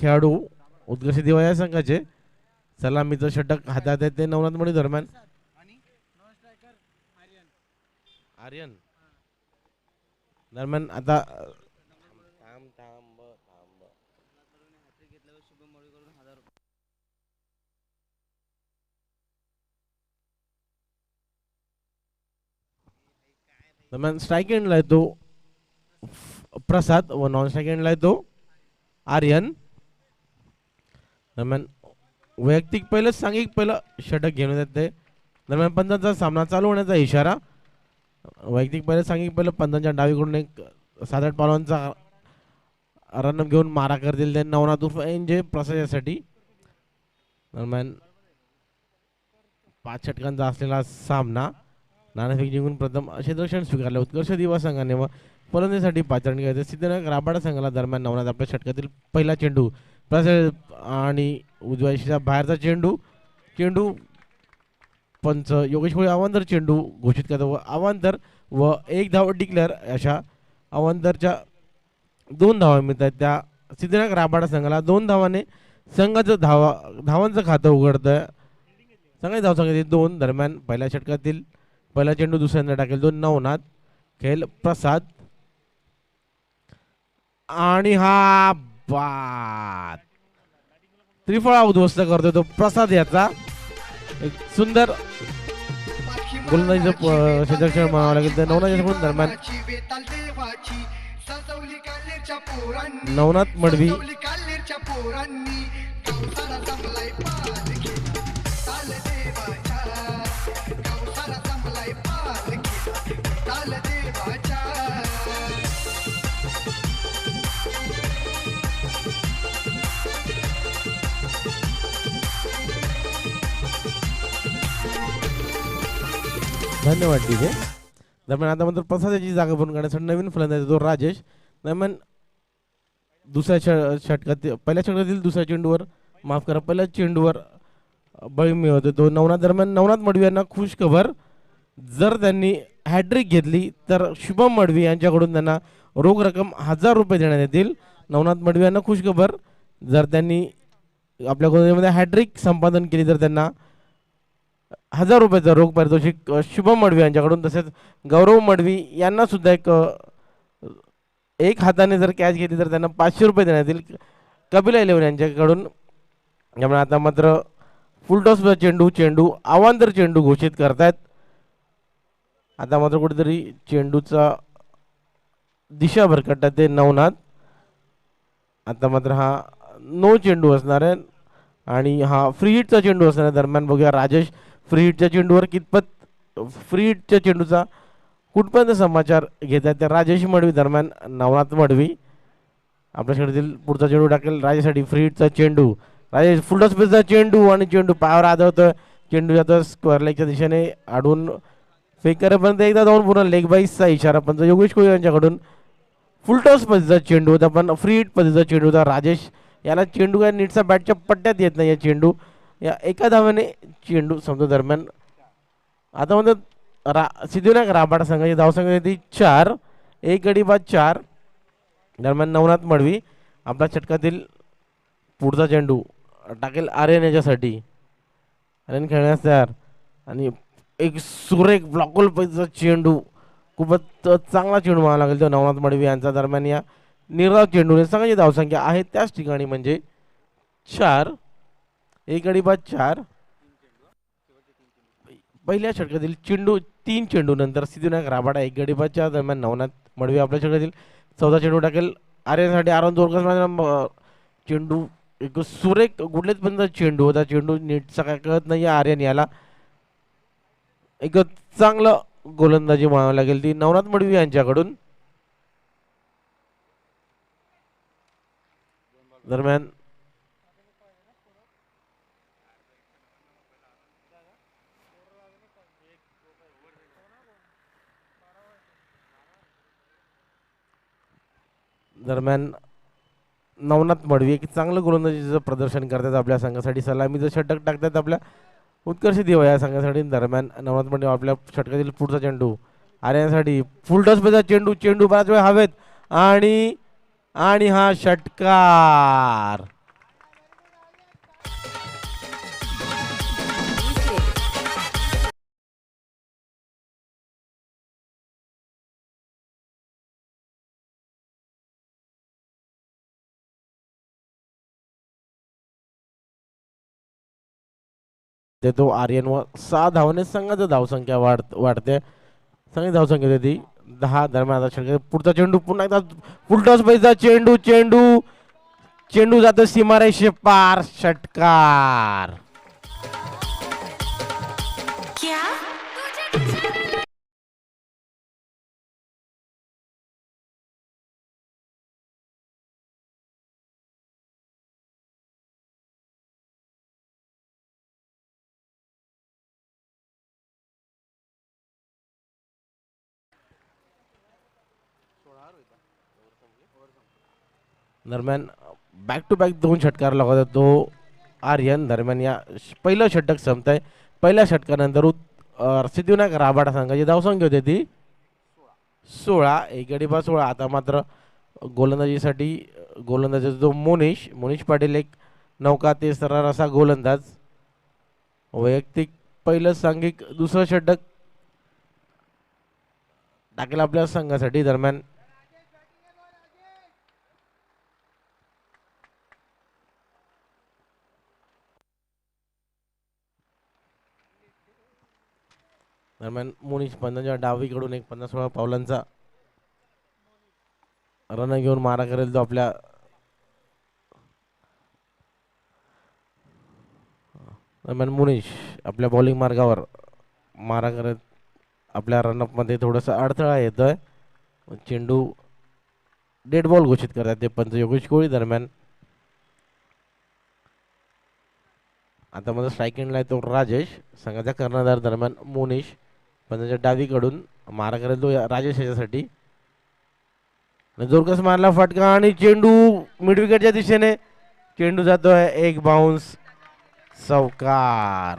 खेळाडू उत्कर्ष दिवा या संघाचे. सलामीचं षटक हातात येते नवनाथ मडवी दरम्यान. आर्यन दरम्यान आता दरम्यान स्ट्राईक एंडला येतो प्रसाद व नॉन स्ट्राईक एंडला येतो आर्यन. दरम्यान वैयक्तिक पहिलं सांघिक पहिलं षटक घेऊन येते. दरम्यान पंचांचा सामना चालू होण्याचा इशारा. वैयक्तिक पहिलं सांघिक पहिलं पंचांच्या डावीकडून एक 7-8 पावलांचा रन घेऊन मारा करतील ते नवनाथ उर्फ एनजे प्रसादासाठी. दरम्यान 5 षटकांचा असलेला सामना. नाणेफेक जिंकून प्रथम क्षेत्ररक्षण स्वीकारले उत्कर्ष दिवा संघाने व फलंदाजीसाठी पाचारणी करायचे सिद्धनाथ राबाडा संघाला. दरम्यान नवनाथ आपल्या षटकातील पहिला चेंडू आणि उजव्या दिशेच्या बाहेरचा चेंडू पंच योगेश कोळी अवांतर चेंडू घोषित करतो व अवांतर व 1 धाव डिक्लेअर. अशा अवांतरच्या 2 धावा मिळतात त्या सिद्धनाथ राबाडा संघाला. 2 धावाने संघाचं धावांचं खातं उघडतं. संघाची धावसंख्या 2. दरम्यान पहिल्या षटकातील पहिला चेंडू दुसऱ्यांदा टाकेल तो नवनाथ. खेळ प्रसाद आणि हा बाद त्रिफळा उद्ध्वस्त करतो तो प्रसाद याचा. एक सुंदर गोलंदाजीचं क्षेत्ररक्षण म्हणावं लागेल तर नवनाथ दरम्यान नवनाथ मडवी धन्यवाद तिथे. दरम्यान आता मात्र प्रसादाची जागा भरून काढण्यासाठी नवीन फलंदाज तो राजेश. दरम्यान दुसऱ्या षटकातील पहिल्या षटकातील दुसऱ्या चेंडूवर पहिल्या चेंडूवर बळी मिळवतो तो नवनाथ. दरम्यान नवनाथ मडवी यांना खुश खबर. जर त्यांनी हॅट्रिक घेतली तर शुभम मडवी यांच्याकडून त्यांना रोख रक्कम 1000 रुपये देण्यात येतील. नवनाथ मडवी यांना खुश खबर. जर त्यांनी आपल्या गोलंदाजीमध्ये हॅट्रिक संपादन केली तर त्यांना 1000 रुपयाचं रोख पारितोषिक शुभम मडवी यांच्याकडून. तसेच गौरव मडवी यांना सुद्धा एक हाताने जर कॅच घेतली तर त्यांना 500 रुपये देण्यात येतील कपिल 11 यांच्याकडून. त्यामुळे आता मात्र फुलटॉसचा चेंडू अवांतर चेंडू घोषित करतायत. आता मात्र कुठेतरी चेंडूचा दिशा भरकटतात ते नवनाथ. आता मात्र हा नो चेंडू असणार आहे आणि हा फ्री हिटचा चेंडू असणार आहे. दरम्यान बघूया राजेश फ्री हिटच्या चेंडूवर फ्री हिटच्या चेंडूचा कुठपर्यंत समाचार घेतात त्या राजेश मडवी. दरम्यान नवनाथ मडवी आपल्या षटकातील पुढचा चेंडू टाकेल राजेशसाठी. फ्री हिटचा चेंडू राजेश फुल स्पेसचा चेंडू आणि चेंडू पायावर आदळतोय. चेंडू जातो स्क्वेअर लेगच्या दिशेने आडून फेक करेपर्यंत एकदा जाऊन पूर्ण लेग बाईसचा इशारा पंच योगेश कोळी यांच्याकडून. फुलटॉस पद्धतीचा चेंडू होता पण फ्री हिट पद्धतीचा चेंडू होता. राजेश याला चेंडू काय नीटचा बॅटच्या पट्ट्यात येत नाही. या चेंडू या एका धावाने चेंडू समजा. दरम्यान आता म्हणतात सिद्धनाथ राबाडा संघाची धावसंख्या येते 4. 1 गडी बाद 4. दरम्यान नवनाथ मडवी आपल्या षटकातील पुढचा चेंडू टाकेल आर्यन याच्यासाठी. आर्यन खेळण्यास तयार आणि एक सुरेख ब्लॉकल पैसा चेंडू खूपच चांगला चेंडू म्हणावा लागेल तो नवनाथ मडवी यांचा. दरम्यान या निर्धाव चेंडूने संघाची धावसंख्या आहे त्याच ठिकाणी म्हणजे 4. 1 गडी बाद 4. पहिल्या षटकातील 3 चेंडू नंतर सिद्धनाथ राबाडा 1 गडी बाद 4. दरम्यान नवनाथ मडवी आपल्या षटकातील 14 चेंडू टाकेल आर्यनसाठी. आरोन जोरकर चेंडू एक सुरेख गुडलेत पण चेंडू होता. चेंडू नीटचा काय कळत नाही आर्यन याला. एक चांगलं गोलंदाजी म्हणावं लागेल ती नवनाथ मडवी यांच्याकडून. दरम्यान नवनाथ मडवी एक चांगलं गोलंदाजीचं प्रदर्शन करतात आपल्या संघासाठी. सलामीचं षटक टाकतात आपल्या उत्कर्ष दिवा या संघासाठी. दरम्यान नवनाथ मडवी आपल्या षटकातील पुढचा चेंडू आर्यनसाठी. फुल टॉस पेचा चेंडू बराच वेळ हवेत आणि हा षटकार देतो आर्यन व 6 धावाने संघाचं धावसंख्या वाढते. संघाची धावसंख्या होती 10. दरम्यान आता षटकार पुढचा चेंडू पुन्हा एकदा फुलटॉस पैसा चेंडू चेंडू चेंडू जातो सीमारेषे पार. षटकार. दरम्यान बॅक टू बॅक 2 षटकार लागत तो आर्यन. दरम्यान या पहिलं षटक संपतंय. पहिल्या षटकानंतर सिद्धिविनायक राबाडा संघाची धावसंख्या होती ती 16. एक गडी बा 16. आता मात्र गोलंदाजीसाठी गोलंदाजीचा जो मोनिश पाटील एक नौका तिसरा असा गोलंदाज. वैयक्तिक पहिलं सांघिक दुसरं षटक टाकेल आपल्या संघासाठी. दरम्यान मोनिश पंधांच्या डावीकडून एक 50-16 पावलांचा रन घेऊन मारा करेल तो आपल्या दरम्यान मुनीश आपल्या बॉलिंग मार्गावर मारा करत आपल्या रनअपमध्ये थोडासा अडथळा येतोय. चेंडू डेड बॉल घोषित करतात ते पंच योगेश कोळी. दरम्यान आता मध्ये स्ट्राईक एंडला आहे तो राजेश संघाचा कर्णधार. दरम्यान मोनिश पंचाच्या डावीकडून मारा करेल तो राजेश याच्यासाठी. जोरकस मारला फटका आणि चेंडू मिड विकेटच्या दिशेने चेंडू जातोय एक बाउन्स. चौकार.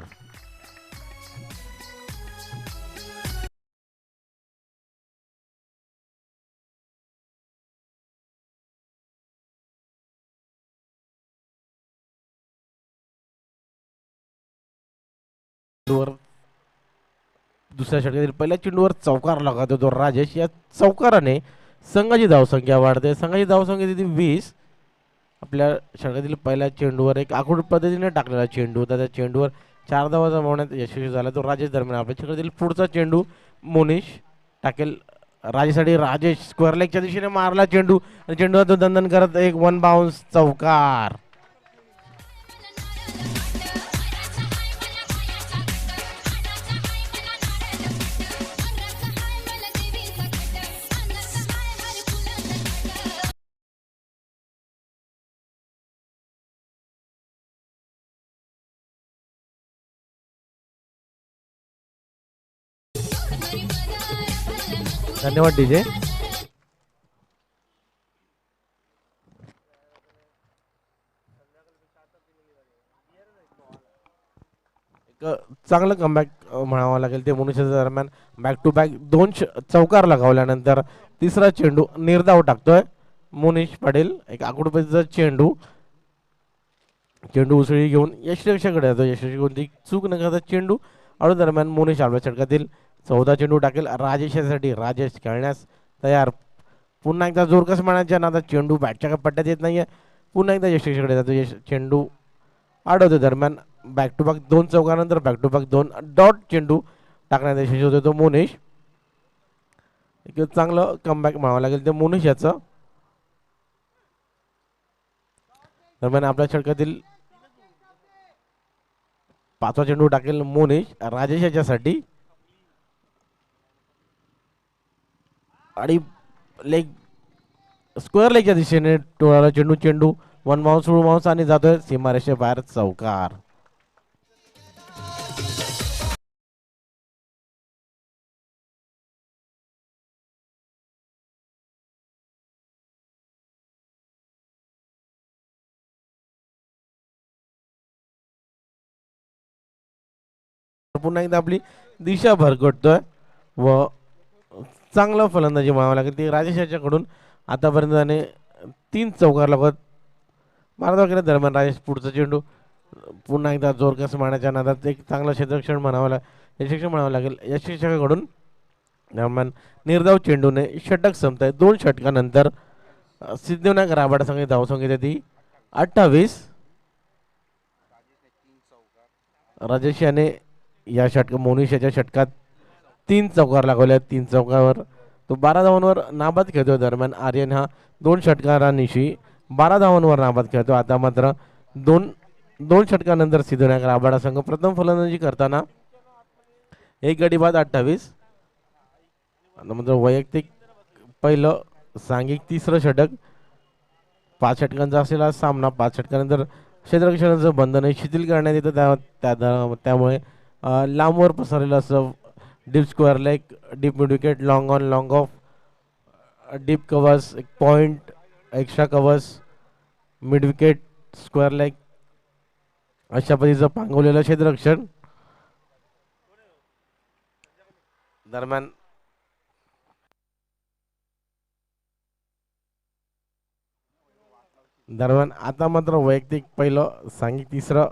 दुसऱ्या षटकातील पहिल्या चेंडूवर चौकार लागतो तो राजेश. या चौकाराने संघाची धावसंख्या वाढते. संघाची धावसंख्या तिथे 20. आपल्या षटकातील पहिल्या चेंडूवर एक आखूड पद्धतीने टाकलेला चेंडू होता. त्या चेंडूवर 4 धावा जमवण्यात यशस्वी झाला तो राजेश. दरम्यान आपल्या षटकातील पुढचा चेंडू मोनिश टाकेल राजेशसाठी. राजेश स्क्वेअर लेगच्या दिशेने मारला चेंडू आणि चेंडू तो दंदन करत एक 1 बाउन्स. चौकार. धन्यवाद डीजे. चांगलं कमबॅक म्हणावं लागेल ते मनुष्याच्या दरम्यान. बॅक टू बॅक 2 चौकार लगावल्यानंतर तिसरा चेंडू निर्धाव टाकतोय मोनिश पाटील. एक आकुडपतीचा चेंडू उसळी घेऊन यशरेषाकडे जातो. यशरेषी कोणती चूक न करता चेंडू आडू. दरम्यान मोनिश आपल्या षटकातील 14 चेंडू टाकेल राजेशासाठी. राजेश खेळण्यास तयार. पुन्हा एकदा जोरकस मारण्याच्या नादात चेंडू बॅटच्या पट्ट्यात येत नाहीये. पुन्हा एकदा यशरेषाकडे जातो. चेंडू आडवतो. दरम्यान बॅक टू बॅक 2 चौकानंतर बॅक टू बॅक 2 डॉट चेंडू टाकण्यात यशस्वी होतो तो मोनिश. एक चांगलं कमबॅक म्हणावं लागेल ते मोनिश याचं. दरम्यान आपल्या षटकातील 5वा चेंडू टाकेल मोनिश राजेश याच्यासाठी. आणि लेग स्क्वेअर लेगच्या दिशेने टोळाला चेंडू 1 बाउन्स आणि जातोय सीमारेषे बाहेर. चौकार. पुन्हा एकदा आपली दिशा भरकटतोय व चांगलं फलंदाजी म्हणावं लागेल ती राजेश याच्याकडून. आतापर्यंत त्याने 3 चौकार लागत मारत वगैरे. दरम्यान राजेश पुढचा चेंडू पुन्हा एकदा जोरकस मारण्याच्या नादात एक चांगलं क्षेत्ररक्षण म्हणावं लागेल यशस्वीकडून. दरम्यान निर्धाव चेंडूने षटक संपताय. 2 षटकानंतर सिद्धिविनायक राबाडा संघाची धावसंख्या ती 28. राजेश याने या मोनिश याच्या षटकात 3 चौकार लागवल्या. 3 चौकावर तो 12 धावांवर नाबाद खेळतो. दरम्यान आर्यन हा 2 षटकारांनिशी 12 धावांवर नाबाद खेळतो. आता मात्र दोन दोन षटकानंतर सिद्धविनायक राबाडा संघ प्रथम फलंदाजी करताना 1 गडी बाद 28. आता मात्र वैयक्तिक पहिलं सांघिक तिसरं षटक. 5 षटकांचा असलेला सामना. 5 षटकानंतर क्षेत्ररक्षणाचं बंधन शिथिल करण्यात येतं. त्यामुळे लांबवर पसरलेलं असं deep square leg, deep mid wicket, long on long off, deep covers, एक point, extra covers, mid wicket, square leg अशा पद्धतीचं पांगवलेलं क्षेत्ररक्षण. दरम्यान आता मात्र वैयक्तिक पहिलं सांघिक तिसरं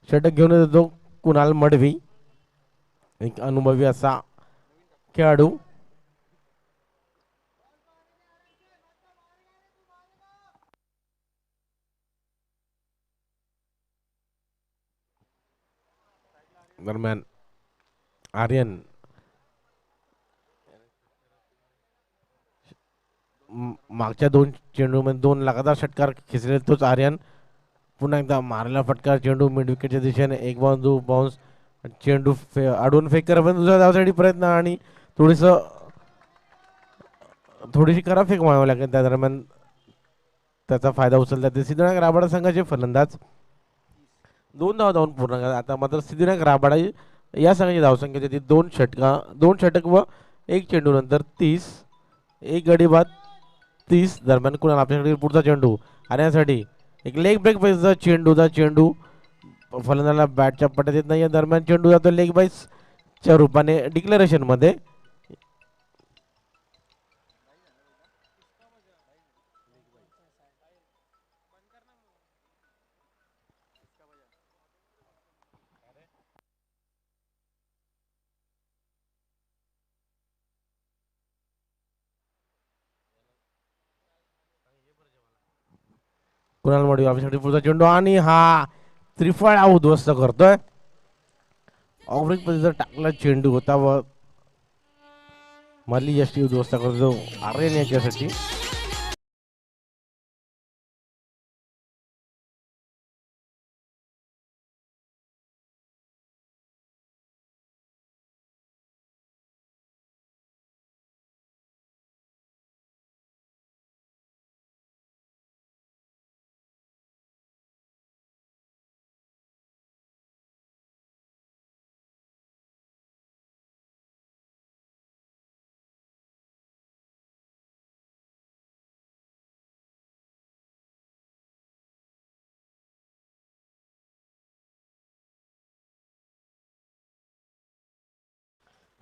षटक घेऊन येतो कुणाल मडवी, एक अनुभवी असा खेळाडू. दरम्यान आर्यन मागच्या 2 चेंडूमध्ये 2 लगातार षटकार खेचले. तोच आर्यन पुन्हा एकदा मारला फटकार. चेंडू मिड विकेटच्या दिशेने एक बाउन्स. चेंडू अडवून फेक करा पण दुसऱ्या धावसाठी प्रयत्न आणि थोडीशी करा फेक मारावी लागेल. त्या दरम्यान त्याचा फायदा उचलतात ते सिद्धविनायक राबाडा संघाचे फलंदाज. 2 धावा धावून पूर्ण करा. आता मात्र सिद्धविनायक राबाडा या संघाची धावसंख्या ती 2 षटक व 1 चेंडू नंतर 30. 1 गडी बाद 30. दरम्यान कुणाला आपल्याकडे पुढचा चेंडू आणण्यासाठी एक लेग ब्रेक पाहिजे. चेंडू फलंदाला बॅटच्या पट्ट्यात येत नाही. दरम्यान चेंडू जातो लेग बाईसच्या रूपाने डिक्लेरेशन मध्ये. कुणाल मडवी आपल्यासाठी पुढचा चेंडू आणि हा त्रिफळा उद्ध्वस्त करतोय. ऑफरिंग पद्धतीचा टाकला चेंडू होता व मधली यष्टी उद्ध्वस्त करतो आर्यन याच्यासाठी.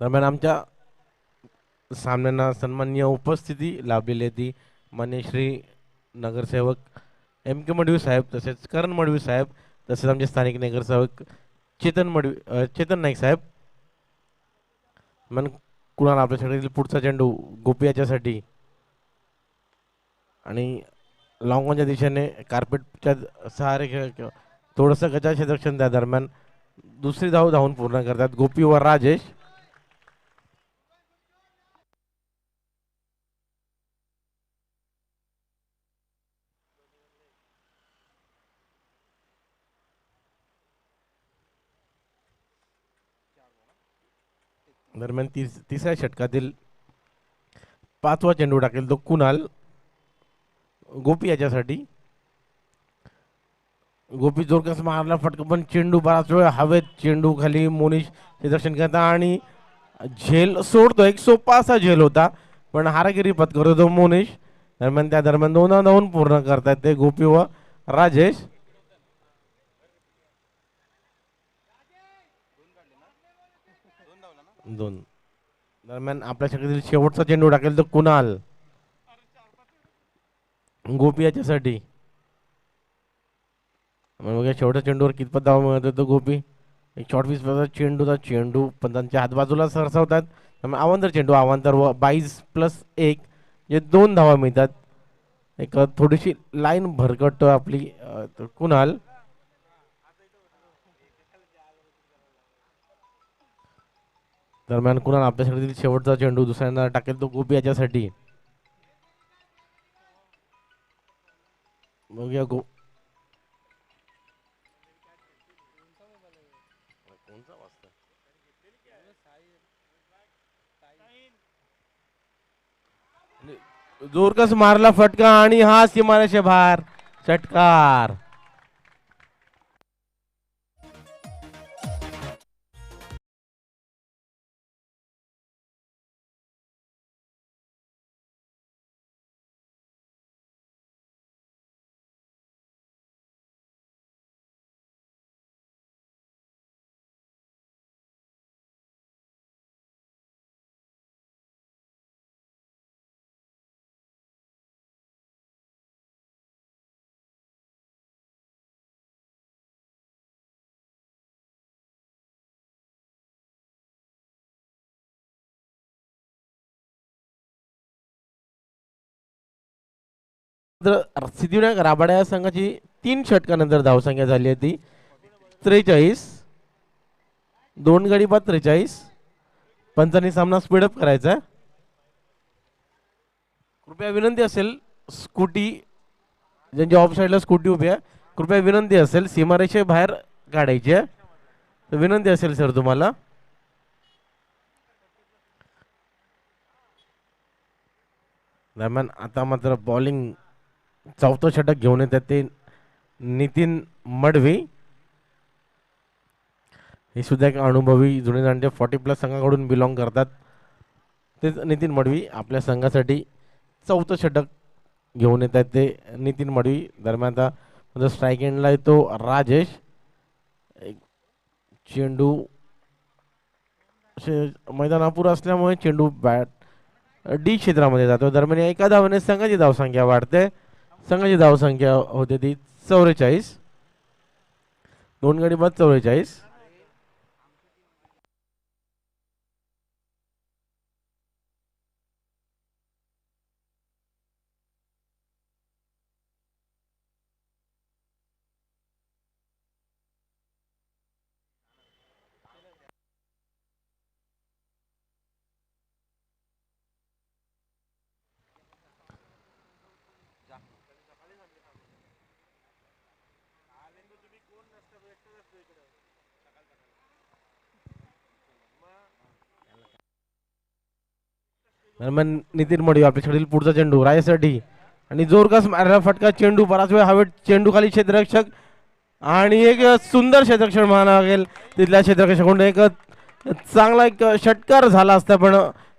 दरम्यान आमच्या सामन्यांना सन्माननीय उपस्थिती लाभलेली ती मान्य श्री नगरसेवक M.K. मडवी साहेब, तसेच करण मडवी साहेब, तसेच आमचे स्थानिक नगरसेवक चेतन नाईक साहेब. मन कुणाला आपल्यासाठी पुढचा चेंडू गोपी याच्यासाठी आणि लॉंग ऑनच्या दिशेने कार्पेटच्या सहारे खेळ थोडंसं गजा क्षेत्ररक्षण. त्या दरम्यान दुसरी धाव धावून पूर्ण करतात गोपी व राजेश. दरम्यान तिसऱ्या षटकातील 5वा चेंडू टाकेल तो कुणाल गोपी याच्यासाठी. गोपी जोरकस मारला फटका पण चेंडू बराच वेळ हवेत. चेंडू खाली मोनिश हे दर्शन करता आणि झेल सोडतो. एक सोपा असा झेल होता पण हारागिरी पत्करतो तो मोनिश. दरम्यान त्या दरम्यान 2 धावून पूर्ण करतात ते गोपी व राजेश. दोन दरम्यान आपल्या शक्तीतील शेवटचा चेंडू टाकेल तो कुणाल गोपी याच्यासाठी. शेवटच्या चेंडूवर कितपत धाव मिळत तो गोपी. एक शॉर्ट पीस चेंडू पंचांच्या हात बाजूला सरसावतात. अवांतर चेंडू अवांतर व 22+1 जे 2 धावा मिळतात. एक थोडीशी लाईन भरकटतो आपली कुणाल. दरम्यान कुणाल आपल्या षटकातील शेवटचा चेंडू दुसऱ्यांदा टाकेल तो गोपी याच्यासाठी. बघूया जोरकस मारला फटका आणि हा सीमारेषे बाहेर षटकार. सिद्धिविनायक राबाडा या संघाची 3 षटकानंतर धावसंख्या झाली आहे ती 43. 2 गडी बाद 43. पंचांनी सामना स्पीडअप करायचा. कृपया विनंती असेल स्कूटी ज्यांच्या ऑफ साईडला स्कूटी उभी आहे कृपया विनंती असेल सीमारेषे बाहेर काढायची आहे. तर विनंती असेल सर तुम्हाला. दरम्यान आता मात्र बॉलिंग चौथं षटक घेऊन येतात ते नितीन मडवी. हे सुद्धा एक अनुभवी जुने जाणते 40+ संघाकडून बिलॉंग करतात. तेच नितीन मडवी आपल्या संघासाठी चौथं षटक घेऊन येत आहेत ते नितीन मडवी. दरम्यान आता स्ट्राईक एंडला येतो राजेश. चेंडू मैदान अपुरा असल्यामुळे चेंडू बॅट डी क्षेत्रामध्ये जातो. दरम्यान एका धावेने संघाची धावसंख्या वाढते. संघाची धावसंख्या होते ती 44. 2 गडी बाद 44. दरम्यान नितीन मडवी आपल्या षटकातील पुढचा चेंडू रायसाठी आणि जोरकस मारला फटका. चेंडू बराच वेळ हवेत. चेंडू खाली क्षेत्ररक्षक आणि एक सुंदर क्षेत्ररक्षण म्हणावं लागेल तिथल्या क्षेत्ररक्षकाकडून. एक चांगला एक षटकार झाला असता पण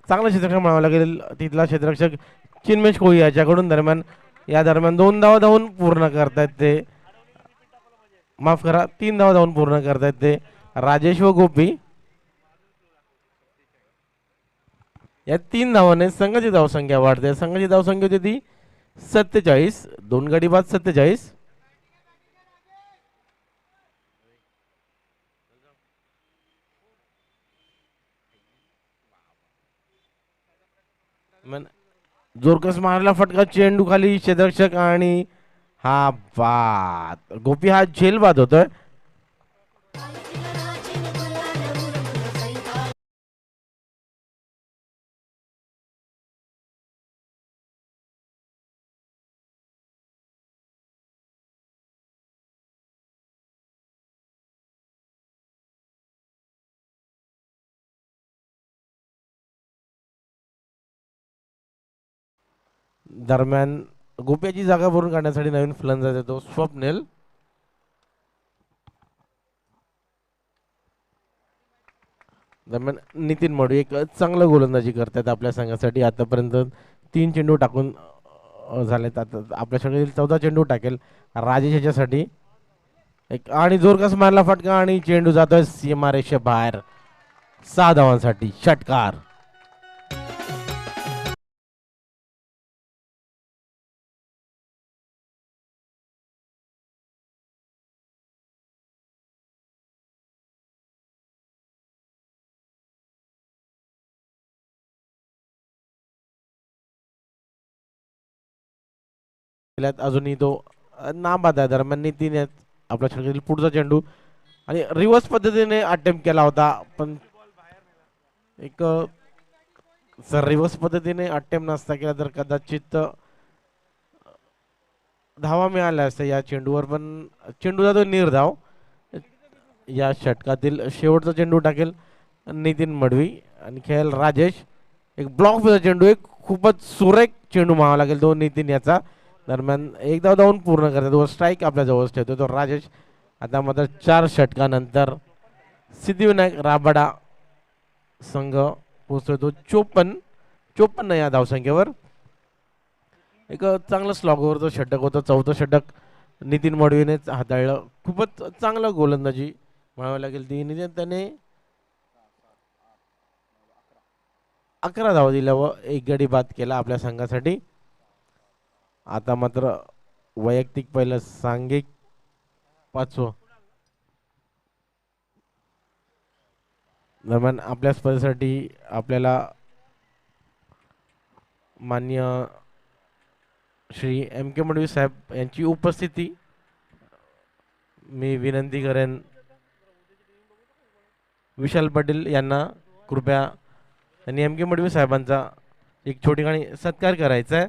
चांगलं क्षेत्ररक्षण म्हणावं लागेल तिथला क्षेत्ररक्षक चिन्मेश कोळी याच्याकडून. दरम्यान या दरम्यान 2 धावा धावून पूर्ण करतायत ते माफ करा 3 धावा धावून पूर्ण करतायत ते राजेश व गोपी. या 3 धावाने संघाची धावसंख्या वाढते. संघाची धावसंख्या होती ती 47. 2 गडी बाद 47. जोरकस मारला फटका. चेंडू खाली क्षेत्ररक्षक आणि हा बाद गोपी हा झेल बाद होतोय. दरम्यान गोप्याची जागा भरून काढण्यासाठी नवीन फलंदाज येतो स्वप्नील. दरम्यान नितीन मडवी एक चांगलं गोलंदाजी करतात आपल्या संघासाठी. आतापर्यंत 3 चेंडू टाकून झालेत. आता आपल्या षटकातील 14 चेंडू टाकेल राजेश याच्यासाठी. एक आणि जोरकस मारला फटका आणि चेंडू जातोय सीमारेषे बाहेर 6 धावांसाठी षटकार. अजूनही तो नाबाद आहे. दरम्यान नितीन आपल्या षटकातील पुढचा चेंडू आणि रिव्हर्स पद्धतीने अटेम्प्ट केला होता पण एक जर रिव्हर्स पद्धतीने अटेम्प्ट नसता केला तर कदाचित धावा मिळाल्या असत्या या चेंडूवर, पण चेंडू जातो निर्धाव. या षटकातील शेवटचा चेंडू टाकेल नितीन मडवी आणि खेळेल राजेश. एक ब्लॉक चेंडू, एक खूपच सुरेख चेंडू मावा लागेल तो नितीन याचा. दरम्यान एकदा धावून पूर्ण करतात व स्ट्राईक आपल्या जवळच ठेवतो तो राजेश. आता मात्र 4 षटकानंतर सिद्धिविनायक राबाडा संघ पोहोचतोय तो 54 या धावसंख्येवर. एक चांगलं स्लॉगवरचं षटक होतं, चौथं षटक नितीन मडवीनेच हाताळलं. खूपच चांगलं गोलंदाजी म्हणावी लागेल ती. नितीन त्याने 11 धावा दिल्या व एक गडी बाद केला आपल्या संघासाठी. आता मात्र वैयक्तिक पहिलं, सांघिक 5वं. दरम्यान आपल्या स्पर्धेसाठी आपल्याला मान्य श्री एम के मडवी साहेब यांची उपस्थिती मी विनंती करेन. विशाल पाटील यांना कृपया आणि एम के मडवी साहेबांचा एक छोटीखानी सत्कार करायचा आहे.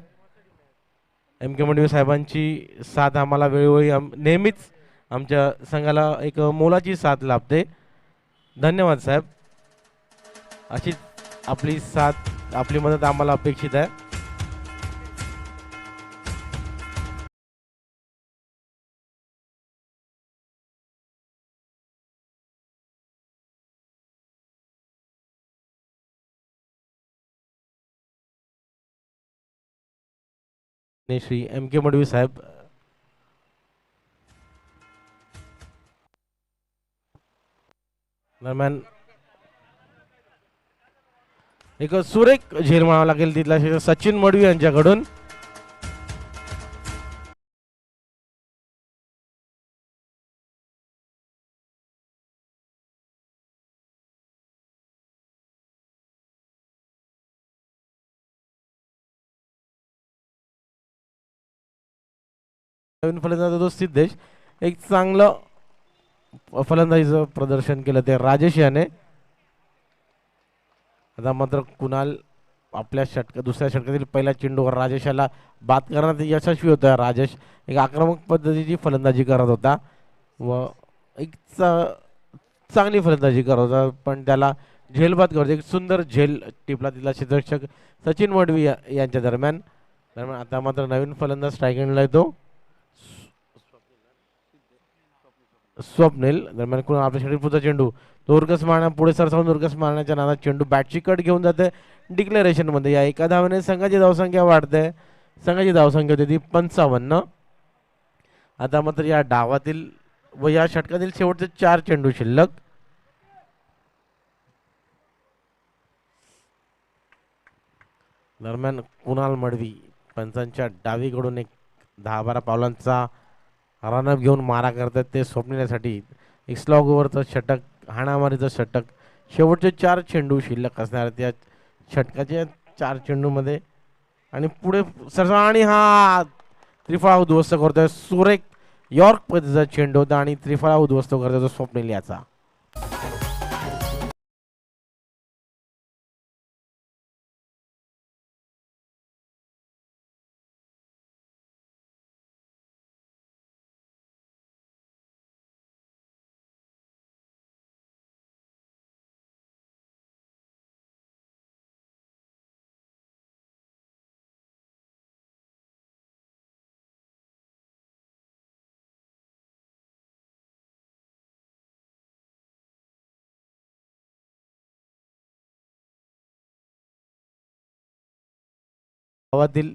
एम के मडवी साहेबांची साथ आम्हाला वेळोवेळी नेहमीच आमच्या संघाला एक मोलाची साथ लाभते. धन्यवाद साहेब. अशीच आपली साथ, आपली मदत आम्हाला अपेक्षित आहे. श्री एम के मडवी साहेब. दरम्यान एक सुरेख झेल म्हणावा लागेल तिथला सचिन मडवी यांच्याकडून. नवीन फलंदाज तो सिद्धेश. एक चांगलं फलंदाजीचं प्रदर्शन केलं ते राजेश याने. आता मात्र कुणाल आपल्या दुसऱ्या षटकातील पहिल्या चेंडूवर राजेशाला बाद करण्यात यशस्वी होता. राजेश एक आक्रमक पद्धतीची फलंदाजी करत होता व एक चांगली फलंदाजी करत होता, पण त्याला झेलबाद करतो. एक सुंदर झेल टिपला तिथला क्षेत्ररक्षक सचिन मडवी यांच्या दरम्यान. आता मात्र नवीन फलंदाज स्ट्राईक एंडला येतो स्वप्नील. दरम्यान कोण आपल्या षटक पुढचा चेंडू दुर्गस मारण्या पुढे सरसावून दुर्गस मारण्याच्या नादात चेंडू बॅटची कट घेऊन जाते डिक्लेरेशन मध्ये. या एका धावेने संघाची धावसंख्या वाढते. संघाची धावसंख्या होती ती 55. आता मात्र या डावातील व या षटकातील शेवटचे 4 चेंडू शिल्लक. दरम्यान कुणाल मडवी पंचांच्या डावीकडून एक 10-12 पावलांचा रनअप घेऊन मारा करतात ते स्वप्निलासाठी. एक स्लॉग ओव्हरचं षटक, हाणामारीचं षटक. शेवटचे 4 चेंडू शिल्लक असणार त्या षटकाच्या 4 चेंडूमध्ये. आणि पुढे सरसा आणि हा त्रिफळा उद्ध्वस्त करतोय. सुरेख यॉर्क पद्धतीचा चेंडू होता आणि त्रिफळा उद्ध्वस्त करतोय स्वप्नील याचा.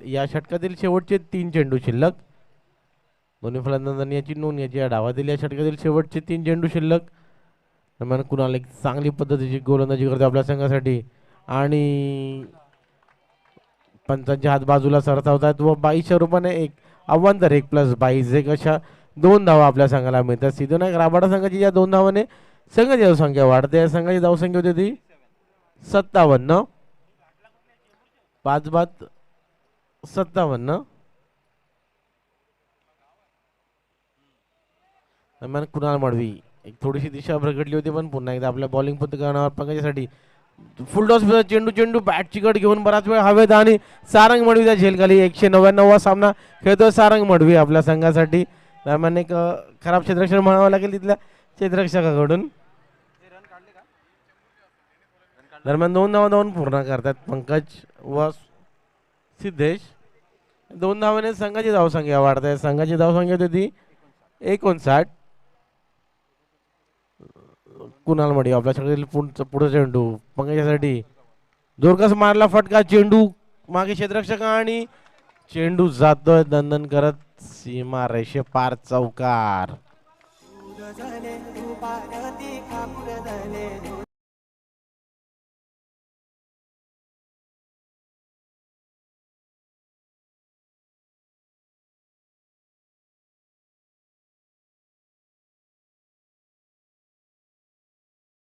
या षटकातील शेवटचे 3 चेंडू शिल्लक. दोन्ही फलंदाजांनी याची नोंद घ्यायची. या डावातील या षटकातील शेवटचे 3 चेंडू शिल्लक. दरम्यान कुणाला एक चांगली पद्धतीची गोलंदाजी करतो आपल्या संघासाठी आणि पंचांच्या हात बाजूला सरसावतात व 22 रुपयाने एक अव्वंतर 1+22 एक अशा 2 धावा आपल्या संघाला मिळतात. सिद्धविनायक राबाडा संघाची या 2 धावाने संघाची धावसंख्या वाढते. संघाची धावसंख्या होती ती 57. 5 बाद 57. दरम्यान कुणाल मडवी एक थोडीशी दिशा भरकटली होती, पण पुन्हा एकदा आपल्या बॉलिंग पद्धतीसाठी फुल टॉस चेंडू चेंडू बॅटची कट घेऊन बराच वेळ हवेत आणि सारंग मडवीचा झेल खाली. 199 सामना खेळतोय सारंग मडवी आपल्या संघासाठी. दरम्यान एक खराब क्षेत्ररक्षण म्हणावं लागेल तिथल्या क्षेत्ररक्षकाकडून. दरम्यान 2 धावा धावून पूर्ण करतात पंकज व सिद्धेश. 2 धावाने संघाची धावसंख्या वाढते. संघाची धावसंख्या होती ती 59. कुणाल मडी आपल्यासाठी पुढचा चेंडू पंकजासाठी जोरकस मारला फटका. चेंडू मागे क्षेत्ररक्षक आणि चेंडू जातोय दंदन करत सीमा रेषे पार. चौकार.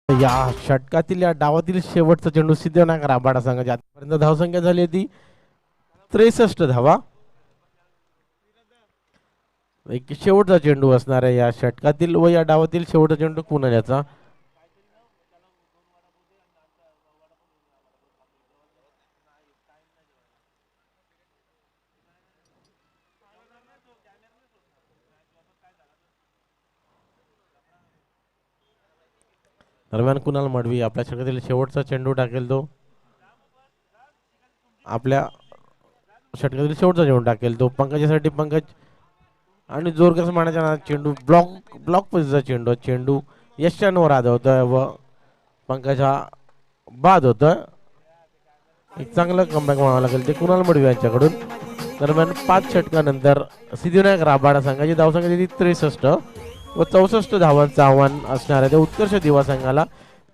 या षटकातील या डावातील शेवटचा चेंडू सिद्धविनायक राबाडा संघाची आतापर्यंत धावसंख्या झाली होती 63 धावा. एक शेवटचा चेंडू असणार आहे या षटकातील व या डावातील शेवटचा चेंडू कुणाल याचा. दरम्यान कुणाल मडवी आपल्या षटकातील शेवटचा चेंडू टाकेल. तो आपल्या षटकातील शेवटचा चेंडू टाकेल तो पंकजासाठी. पंकज आणि जोरकस मारण्याच्या चेंडू ब्लॉक पद्धतीचा चेंडू. चेंडू यशांवर आदळतोय व पंकज हा बाद होतोय. एक चांगलं कमबॅक म्हणावं लागेल ते कुणाल मडवी यांच्याकडून. दरम्यान 5 षटकानंतर सिद्धिविनायक राबाडा संघाची धावसंख्या दिली 63 व 64 धावांचं आव्हान असणार आहे. ते उत्कर्ष दिवा संघाला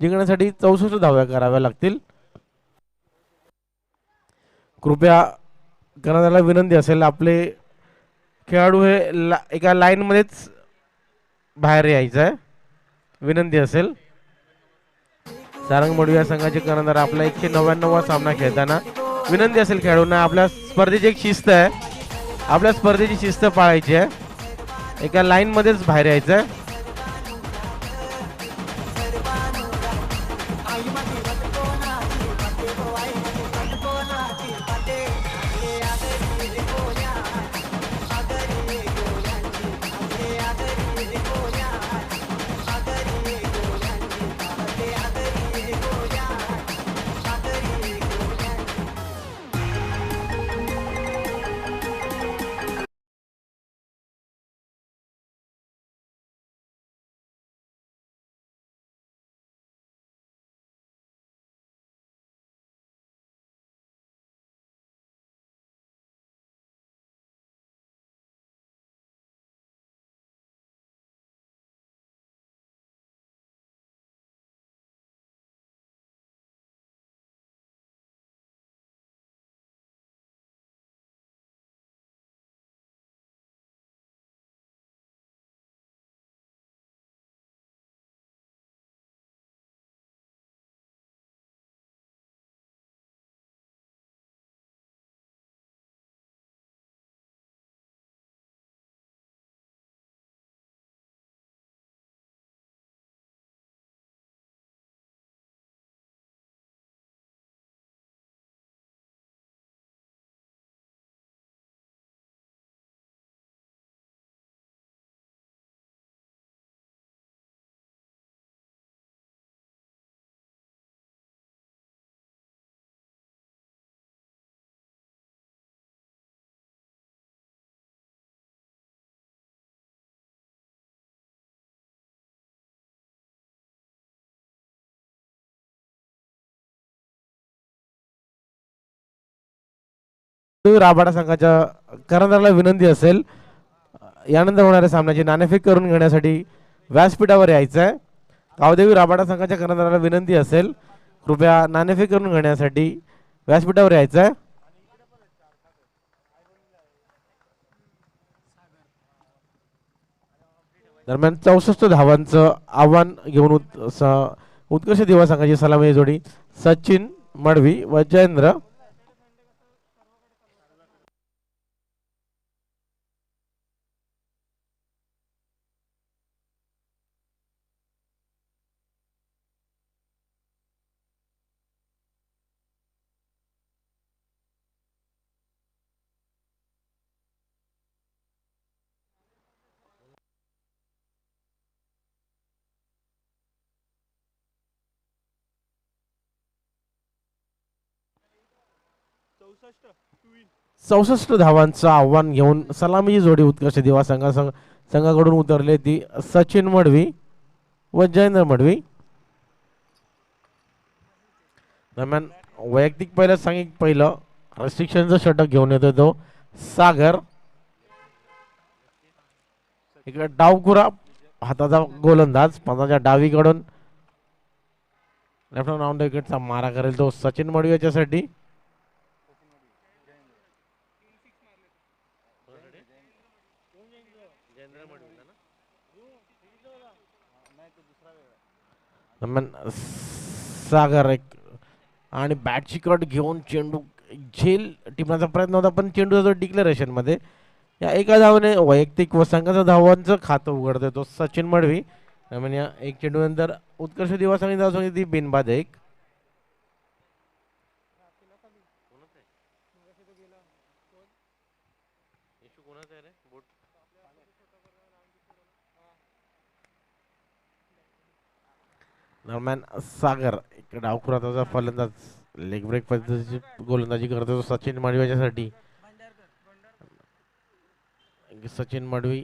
जिंकण्यासाठी 64 धावा कराव्या लागतील. कृपया करणाऱ्याला विनंती असेल आपले खेळाडू हे एका लाईन मध्येच बाहेर यायचं आहे. विनंती असेल. सारंग मडवी या संघाचे कर्णधार आपला 199 सामना खेळताना विनंती असेल खेळाडूंना. आपल्या स्पर्धेची एक शिस्त आहे. आपल्या स्पर्धेची शिस्त पाळायची आहे. एका लाईन मध्येच बाहेर यायचं आहे. राबाडा संघाच्या कर्णधाराला विनंती असेल यानंतर होणाऱ्या सामन्याची नाणेफेक करून घेण्यासाठी व्यासपीठावर यायचं आहे. कावदेवी राबाडा संघाच्या कर्णधाराला विनंती असेल कृपया नाणेफेक करून घेण्यासाठी व्यासपीठावर यायचं आहे. दरम्यान 64 धावांचं आव्हान घेऊन उत्कर्ष दिवा संघाची सलामी जोडी सचिन मडवी व जयेंद्र. 64 धावांचं आव्हान घेऊन सलामीची जोडी उत्कर्ष दिवा संघाकडून उतरले ती सचिन मडवी व जयेंद्र मडवी. दरम्यान वैयक्तिक पहिलं सांघिक पहिलं रेस्ट्रिक्शनचं षटक घेऊन येतो तो सागर. इकडे डावखुरा हाताचा गोलंदाज पंजाच्या डावीकडून लेफ्ट राऊंड विकेटचा मारा करेल तो सचिन मडवी याच्यासाठी. सागर एक आणि बॅटची कट घेऊन चेंडू झेल टिपण्याचा प्रयत्न होता पण चेंडू जातो डिक्लेरेशन मध्ये. या एका धावाने वैयक्तिक व संघाचं धावांचं खातं उघडतोय तो सचिन मडवी. म्हणजे या एक चेंडू नंतर उत्कर्ष दिवस आणि धाव सांगितली बिनबाद एक. दरम्यान सागर एक डावखुराचा फलंदाज लेग ब्रेक पद्धतीची गोलंदाजी करतो सचिन मडवी याच्यासाठी. सचिन मडवी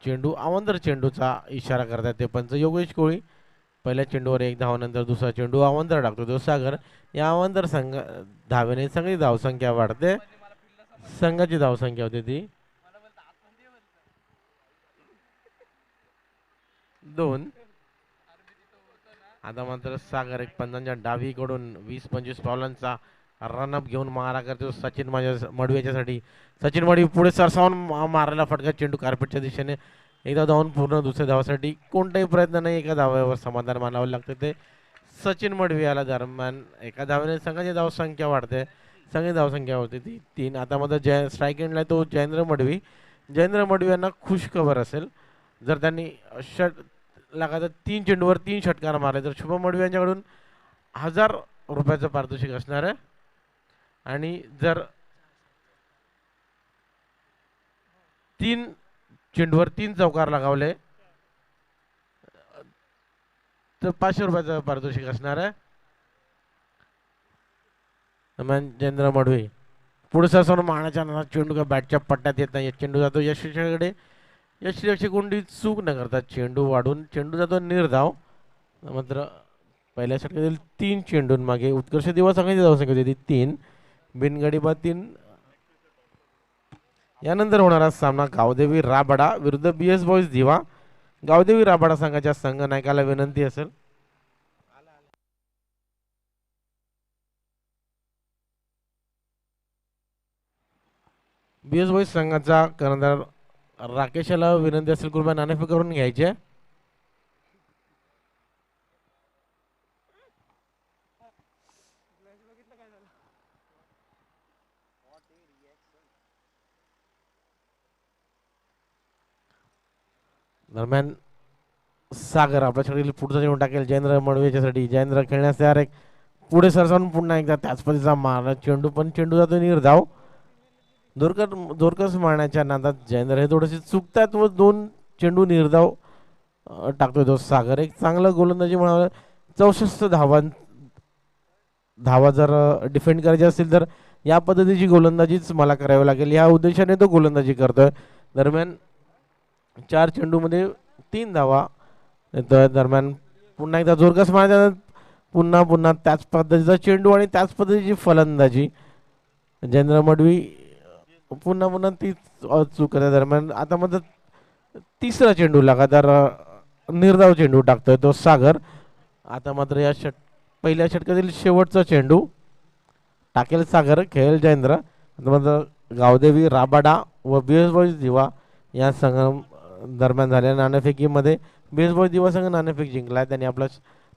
चेंडू आवंदर चेंडूचा इशारा करतात ते पंच योगेश कोळी. पहिल्या चेंडूवर एक धावानंतर दुसरा चेंडू आवंदर टाकतो तो सागर. या आवंदर धावेने सगळी धावसंख्या वाढते. संघाची धावसंख्या होती ती 2. आता मात्र सागर एक पंजांच्या डावीकडून 20-25 पावलांचा रनअप घेऊन मारा करतो सचिन मडवी याच्यासाठी. सचिन मडवी पुढे सरसावून मारायला फटका चेंडू कार्पेटच्या दिशेने एकदा धावून पूर्ण दुसऱ्या धावासाठी कोणताही प्रयत्न नाही. एका धावावर समाधान मानावं लागतं ते सचिन मडवी याला. दरम्यान एका धावेने संघाची धावसंख्या वाढते. संघाची धावसंख्या होती ती 3. आता मात्र स्ट्राईक एंडला तो जयेंद्र मडवी. जयेंद्र मडवी यांना खुश खबर असेल जर त्यांनी लगातार 3 चेंडूवर 3 षटकार मारले तर शुभम मडवी यांच्याकडून 1000 रुपयाचं पारितोषिक असणार आहे. आणि जर 3 चेंडूवर 3 चौकार लगावले तर 500 रुपयाचं पारितोषिक असणार आहे. जयेंद्र मडवी पुढे सरसावून मारण्याच्या नादात चेंडू का बॅटच्या पट्ट्यात येत नाही. चेंडू जातो यशस्वीकडे. यशस्वी कोणती चूक न करतात चेंडू वाढून चेंडू जातो निर्धाव. मात्र पहिल्या षटकातील 3 चेंडून मागे उत्कर्ष दिवस सांगायची धावसंख्या होती 3. बिनगडी बाद 3. यानंतर होणारा सामना गावदेवी राबाडा विरुद्ध BS बॉईज दिवा. गावदेवी राबाडा संघाच्या संघ नायकाला विनंती असेल. BS बॉईज संघाचा कर्णधार राकेशला विनंती असेल कृपया नाणेफेक करून घ्यायचे. दरम्यान सागर आपल्यासाठी पुढचा चेंडू टाकेल जयेंद्र मडवी याच्यासाठी. जयेंद्र खेळण्यास तयार आहे. पुढे सरसावून पुन्हा एकदा त्याच पद्धतीचा मारला चेंडू पण चेंडू जातो निर्धाव. जोरकस मारण्याच्या नादात जयेंद्र हे थोडेसे चुकतात व 2 चेंडू निर्धाव टाकतोय तो सागर. एक चांगलं गोलंदाजी म्हणावं. 64 धावा जर डिफेंड करायची असतील तर या पद्धतीची गोलंदाजीच मला करावी लागेल या उद्देशाने तो गोलंदाजी करतोय. दरम्यान 4 चेंडूमध्ये 3 धावा येतोय. दरम्यान पुन्हा एकदा जोरकस मारण्याच्या पुन्हा त्याच पद्धतीचा चेंडू आणि त्याच पद्धतीची फलंदाजी. जयेंद्र मडवी पुन्हा तीच चूक करते. दरम्यान आता मात्र तिसरा चेंडू लगातार निर्धाव चेंडू टाकतोय तो सागर. आता मात्र या पहिल्या षटकातील शेवटचा चेंडू टाकेल सागर खेळेल जयेंद्र. आता मात्र गावदेवी राबाडा व BS बॉईज दिवा या संघ दरम्यान झालेल्या नाणेफेकीमध्ये BS बॉईज दिवा संघ नाणेफेक जिंकला. त्यांनी आपला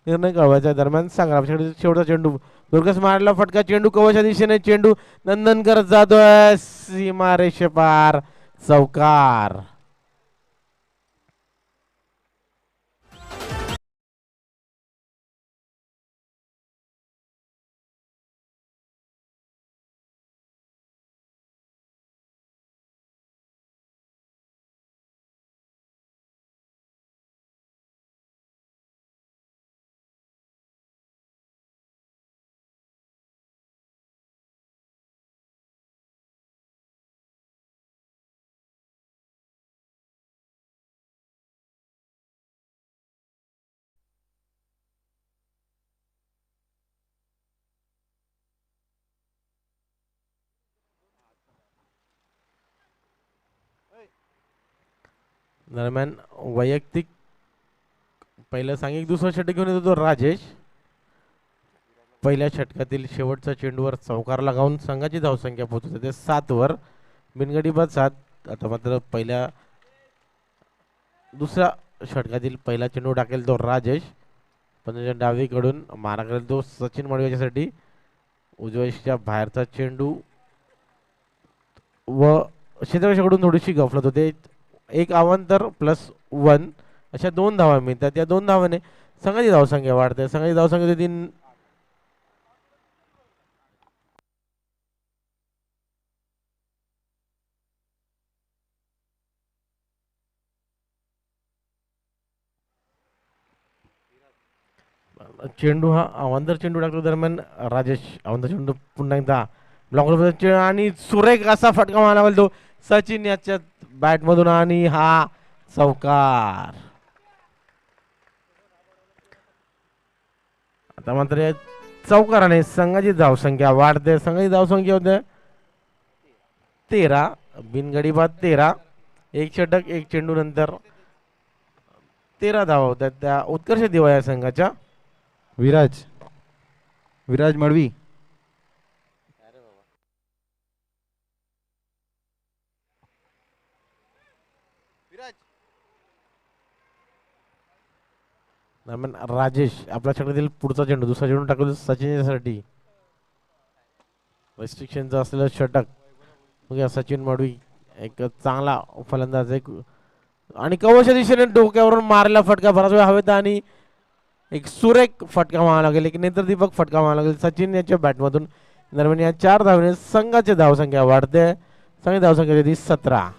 निर्णय कळवायचा. दरम्यान सागर आपल्याकडे शेवटचा चेंडू दुर्गस मारला फटका चेंडू कवच्या दिशेने चेंडू नंदन करत जातोय सीमा रेषेपार चौकार. दरम्यान वैयक्तिक पहिलं सांघिक दुसरा षटक घेऊन येतो तो राजेश. पहिल्या षटकातील शेवटचा चेंडूवर चौकार लगावून संघाची धावसंख्या पोहोचत ते 7 वर. बिनगडी बाद 7. आता मात्र दुसऱ्या षटकातील पहिला चेंडू टाकेल तो राजेश, पण त्याच्या डावीकडून मारा करेल तो सचिन मडवीच्यासाठी. उजव्याच्या बाहेरचा चेंडू व क्षेत्ररक्षकाकडून थोडीशी गफलत होते. एक अवांतर +1 अशा 2 धावा मिळतात. त्या 2 धावाने संघाची धावसंख्या वाढते. संघाची धावसंख्या 3. चेंडू हा अवांतर चेंडू टाकतो. दरम्यान राजेश अवांतर चेंडू पुन्हा एकदा ब्लॉक आणि सुरेख असा फटका मारावा तो सचिन याच्या बॅटमधून आणि हा चौकार. आता मात्र या चौकाराने संघाची धावसंख्या वाढते. संघाची धावसंख्या होते 13. बिनगडी बाद 13. एक षटक एक चेंडू नंतर 13 धावा होत्या त्या उत्कर्ष दिवा या संघाच्या. विराज विराज मडवी. दरम्यान राजेश आपल्या षटकातील पुढचा चेंडू दुसरा चेंडू टाकतो सचिनसाठी. रेस्ट्रिक्शनचं असलेलं षटक. बघूया सचिन मडवी एक चांगला फलंदाज एक आणि कवच्या दिशेने डोक्यावरून मारला फटका बराच वेळ हवेत आणि एक सुरेख फटका मारावा लागेल. एक नेत्रदीपक फटका मारावा लागेल सचिन याच्या बॅटमधून. दरम्यान या 4 धावेने संघाची धावसंख्या वाढते. संघाची धावसंख्या 17.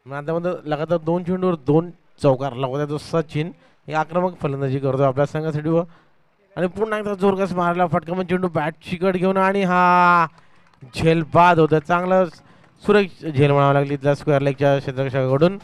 आता लगातार 2 चेंडूवर 2 चौकार लागवत तो सचिन. हे आक्रमक फलंदाजी करतो आपल्या संघासाठी व आणि पुन्हा एकदा जोरकस मारला फटका म्हणजे चेंडू बॅट चिकट घेऊन आणि हा झेल बाद होतं. चांगलं सुरेख झेल म्हणावं लागली त्या स्क्वेअर लेगच्या क्षेत्ररक्षकाकडून.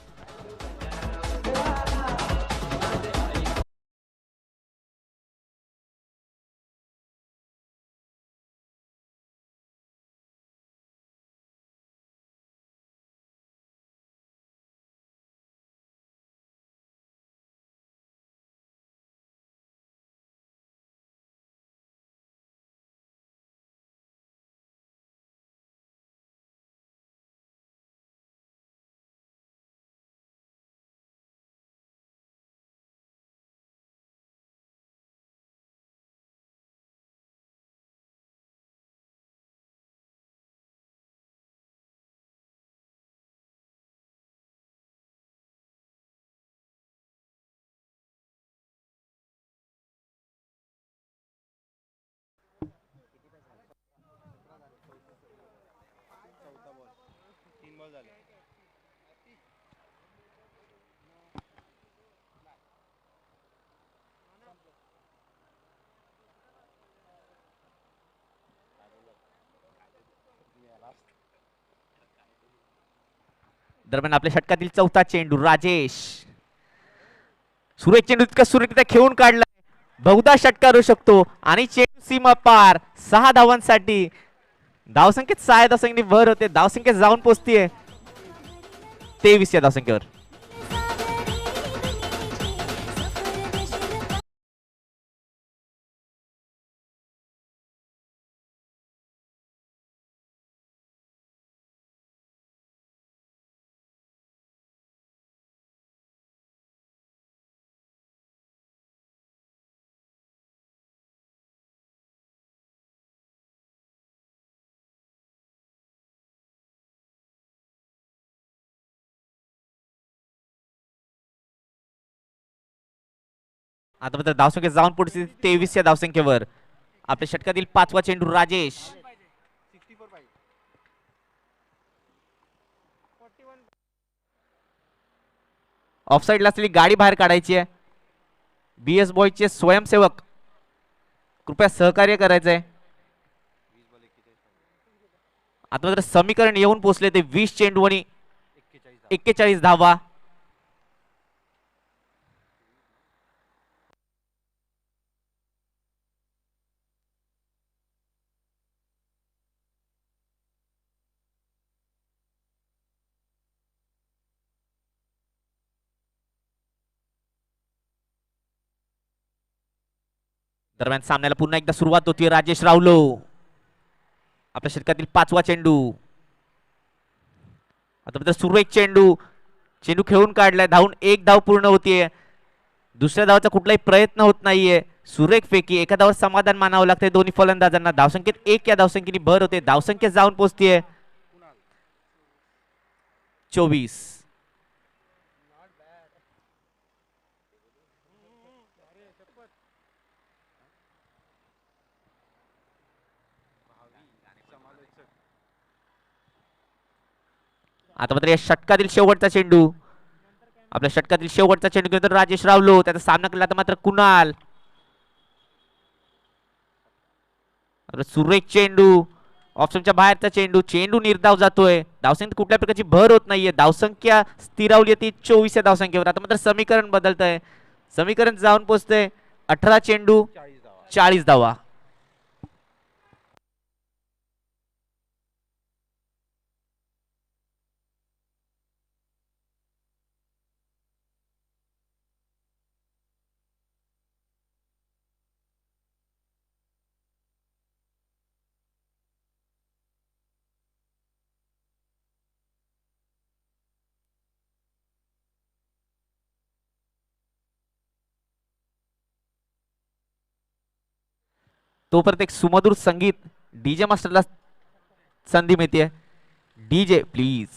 दरम्यान आपल्या षटकातील चौथा चेंडू राजेश. सुरेश चेंडू इतका सुरेखरित्या खेळून काढला. बहुधा षटकारू शकतो आणि चेंडू सीमा पार 6 धावांसाठी. धावसंख्येत 6 धावसंख्येने भर होते. धावसंख्या जाऊन पोहोचतीये 23 या धावसंख्येवर. आता मात्र धावसंख्या जाऊन पुढची 23 या धावसंख्येवर. आपल्या षटकातील 5वा चेंडू राजेश. ऑफसाईडला असलेली गाडी बाहेर काढायची आहे. बीएस बॉयचे स्वयंसेवक कृपया सहकार्य करायचंय. आता मात्र समीकरण येऊन पोहोचले ते 20 चेंडू आणि 41 धावा. दरम्यान सामन्याला पुन्हा एकदा सुरुवात होती. राजेश रावलो आपल्या षटकातील 5वा चेंडू. आता मात्र सुरेख चेंडू. चेंडू खेळून काढलाय. धावून 1 धाव पूर्ण होतीये. दुसऱ्या धावाचा कुठलाही प्रयत्न होत नाहीये. सुरेख फेकी. एका धावावर समाधान मानावं लागतंय दोन्ही फलंदाजांना. धावसंख्येत 1 या धावसंख्येने भर होते. धावसंख्या जाऊन पोहोचतीये 24. आता मात्र या षटकातील शेवटचा चेंडू. आपल्या षटकातील शेवटचा चेंडू घेऊन राजेश रावलो. त्याचा सामना केला तर मात्र कुणाल. सुरेख चेंडू. ऑप्शनच्या बाहेरचा चेंडू. चेंडू निर्धाव जातोय. धावसंख्येत कुठल्या प्रकारची भर होत नाहीये. धावसंख्या स्थिरावली ती 24 या धावसंख्येवर. आता मात्र समीकरण बदलतंय. समीकरण जाऊन पोहोचतंय 18 चेंडू 40 धावा. तोपर्यंत एक सुमधुर संगीत डीजे मास्टरला संधी मिळते. DJ please.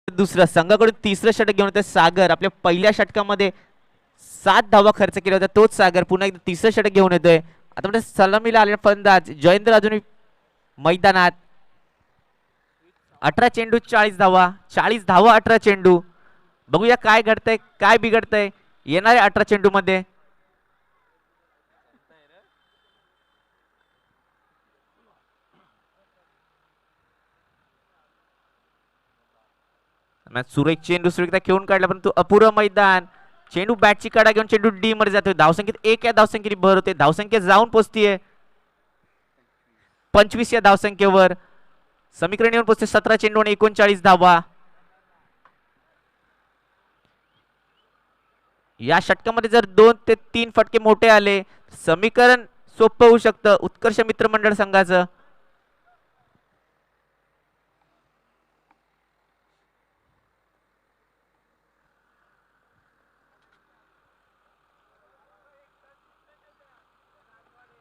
दुसऱ्या संघाकडून तिसरं षटक घेऊन येतोय सागर. आपल्या पहिल्या षटकामध्ये 7 धावा खर्च केला होता तोच सागर पुन्हा एकदा तिसरं षटक घेऊन येतोय. आता म्हणजे सलामीला आलेला फलंदाज जयेंद्र अजूनही मैदानात. 18 चेंडू 40 धावा. 40 धावा 18 चेंडू. बघूया काय घडतंय काय बिघडतंय येणाऱ्या 18 चेंडू मध्ये. सुरेख चेंडू सुरेखता खेळून काढला परंतु अपुरं मैदान. चेंडू बॅटची कडा घेऊन चेंडू डी मध्ये जातोय. धावसंख्येत 1 या धावसंख्येने भर होते. धावसंख्या जाऊन पोहोचतीये 25 या धावसंख्येवर. समीकरण येऊन पोहोचते 17 चेंडू आणि 39 धावा. या षटकामध्ये जर 2 ते 3 फटके मोठे आले समीकरण सोपं होऊ शकतं उत्कर्ष मित्रमंडळ संघाचं.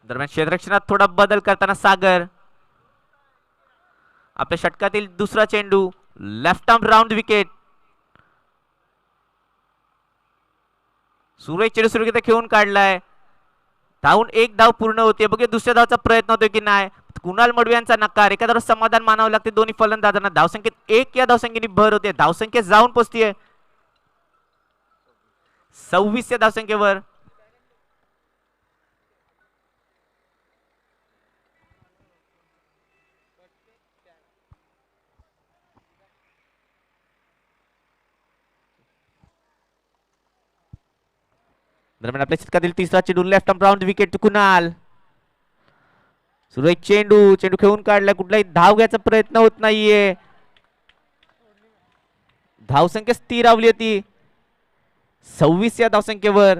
दरम्यान क्षेत्ररक्षणात थोडा बदल करताना सागर. आपल्या षटकातील दुसरा चेंडू. Left arm round wicket. Suresh चेंडू सुरेखित खेळून काढलाय. धावून 1 धाव पूर्ण होते. बघूया दुसऱ्या धावचा प्रयत्न होतोय की नाही. कुणाल मडवी यांचा नकार. एका धावावर समाधान मानावं लागते दोन्ही फलंदाजांना. धावसंख्येत 1 या धावसंख्येने भर होते. धावसंख्या जाऊन पोहोचतीये 26 या धावसंख्येवर. दरम्यान आपल्या षटकातील तिसरा चेंडू left arm round wicket Kunal. सुरेख चेंडू. चेंडू खेळून काढलाय. कुठलाही धाव घ्यायचा प्रयत्न होत नाहीये. धावसंख्या स्थिरावली होती 26 या धावसंख्येवर.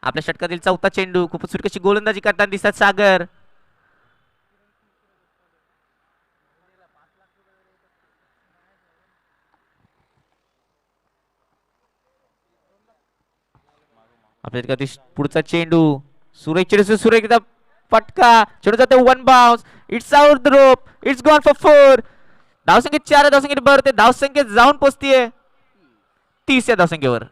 आपल्या षटकातील चौथा चेंडू. खूपच सुरक्षित गोलंदाजी करताना दिसतात सागर. आपल्या षटकातील पुढचा चेंडू. सुरेख चेंडू, सुरेख फटका. चेंडू जातो one bounce. It's out the rope. It's gone for 4. धावसंख्येत 4 धावसंख्येने भर होते. धावसंख्येत जाऊन पोहोचतीये 30 या धावसंख्येवर.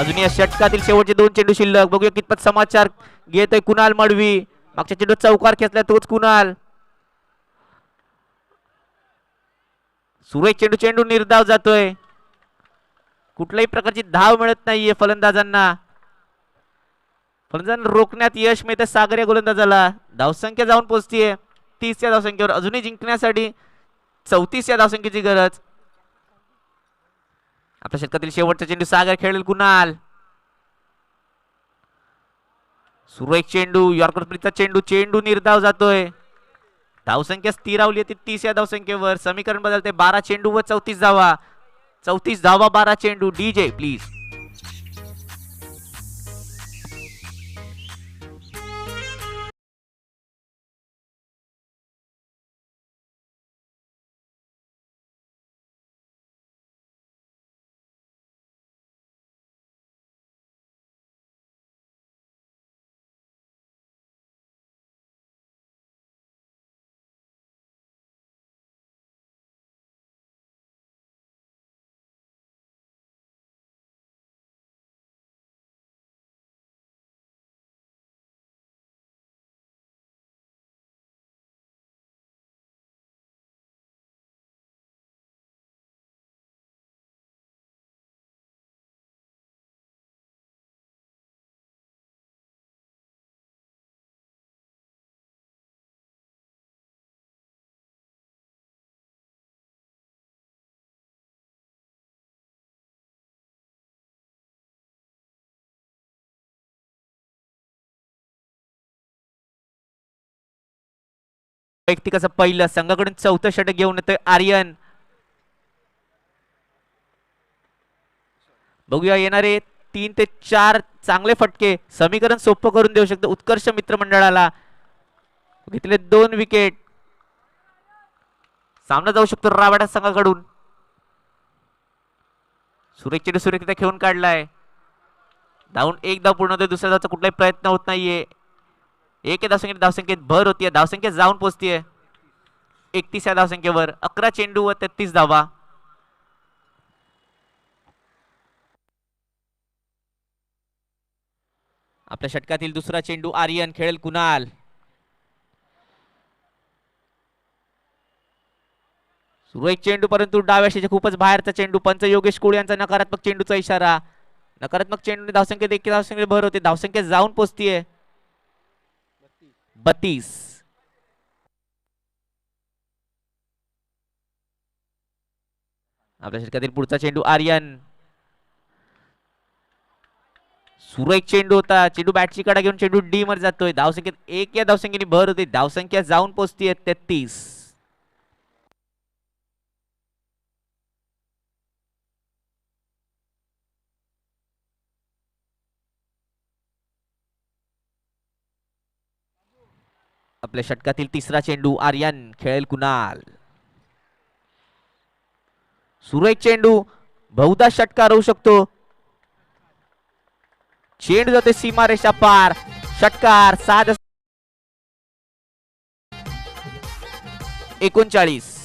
अजून या षटकातील शेवटचे 2 चेंडू शिल्लक. बघूया कितपत समाचार घेतोय कुणाल मडवी. मागच्या चेंडू चौकार खेचला तोच कुणाल. सुरेख चेंडू, चेंडू निर्धाव जातोय. कुठल्याही प्रकारची धाव मिळत नाहीये फलंदाजांना. फलंदाजांना रोखण्यात यश मिळतं सागर या गोलंदाजाला. धावसंख्या जाऊन पोहोचतीये 30 या धावसंख्येवर. अजूनही जिंकण्यासाठी 34 या धावसंख्येची गरज. आपल्या षटकातील शेवटचा चेंडू सागर खेळेल कुणाल. सुरेख चेंडू, यॉर्कर स्प्रिटचा चेंडू, चेंडू निर्धाव जातोय. धावसंख्या स्थिरावली होती 30 या धावसंख्येवर. समीकरण बदलते 12 चेंडू व 34 धावा. 34 धावा 12 चेंडू. DJ please. वैयक्तिक असं पहिलं संघाकडून 4थं षटक घेऊन येतोय आर्यन. बघूया येणारे 3 ते 4 चांगले फटके समीकरण सोपं करून देऊ शकतो उत्कर्ष मित्रमंडळाला. घेतले 2 विकेट. सामना जाऊ शकतो राबाडा संघाकडून. सुरेख चेंडू सुरेखरित्या खेळून काढलाय. धावून 1 धाव पूर्ण होते. दुसऱ्या धावचा कुठलाही प्रयत्न होत नाहीये. 1 या धावसंख्येत भर होतीये. धावसंख्या जाऊन पोहोचतीये 31 या धावसंख्येवर. 11 चेंडू व 33 धावा. आपल्या षटकातील दुसरा चेंडू आर्यन खेळेल कुणाल. सुरेख चेंडू परंतु डाव्या शीच्या खूपच बाहेरचा चेंडू. पंच योगेश कोळी यांचा नकारात्मक चेंडूचा इशारा. नकारात्मक चेंडूने धावसंख्येत 1 धावसंख्येत भर होते. धावसंख्या जाऊन पोहोचतीये 32. आपल्या षटकातील पुढचा चेंडू आर्यन. सुरेख चेंडू होता. चेंडू बॅटची कडा घेऊन चेंडू डी मध्ये जातोय. धावसंख्येत 1 या धावसंख्येने भर होते. धावसंख्या जाऊन पोहोचतीये 33. आपल्या षटकातील तिसरा चेंडू आर्यन खेळेल कुणाल. सुरेख चेंडू बहुधा षटकार होऊ शकतो. चेंडू जाते सीमारेषा पार. षटकार 39.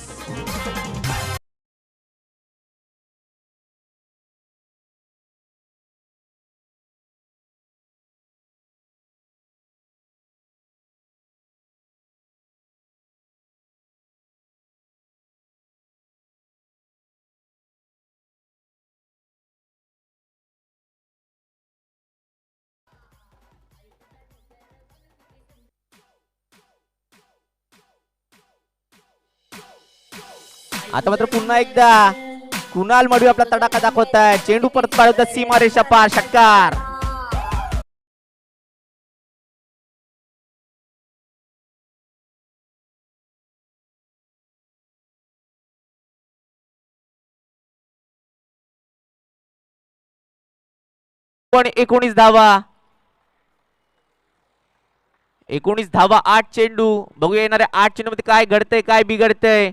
आता मात्र पुन्हा एकदा कुणाल मडवी आपला तडाखा दाखवताय. चेंडू परत पाळवतात सीमारेषा पार. षटकार. पण 19 धावा. 19 धावा 8 चेंडू. बघूया येणाऱ्या 8 चेंडू मध्ये काय घडतंय काय बिघडतंय.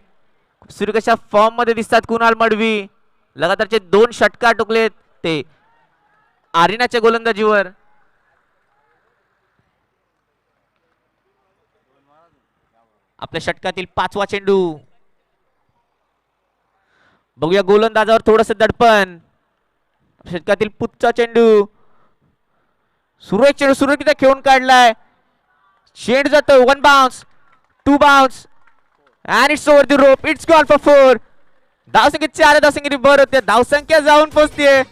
सुरू कशा फॉर्म मध्ये दिसतात कुणाल मडवी. लगातारचे 2 षटकार टोकलेत ते आरिनाच्या गोलंदाजीवर. आपल्या षटकातील 5वा चेंडू. बघूया गोलंदाजावर थोडस दडपण. षटकातील पुढचा चेंडू. सुरेख चेंडू सुरेखीचा खेळून काढलाय. चेंडू जातो. 1 bounce 2 bounce and it's over the rope. It's gone for 4. धावसंख्या 4 धावसंख्येने भर होते. धावसंख्या जाऊन पोहोचते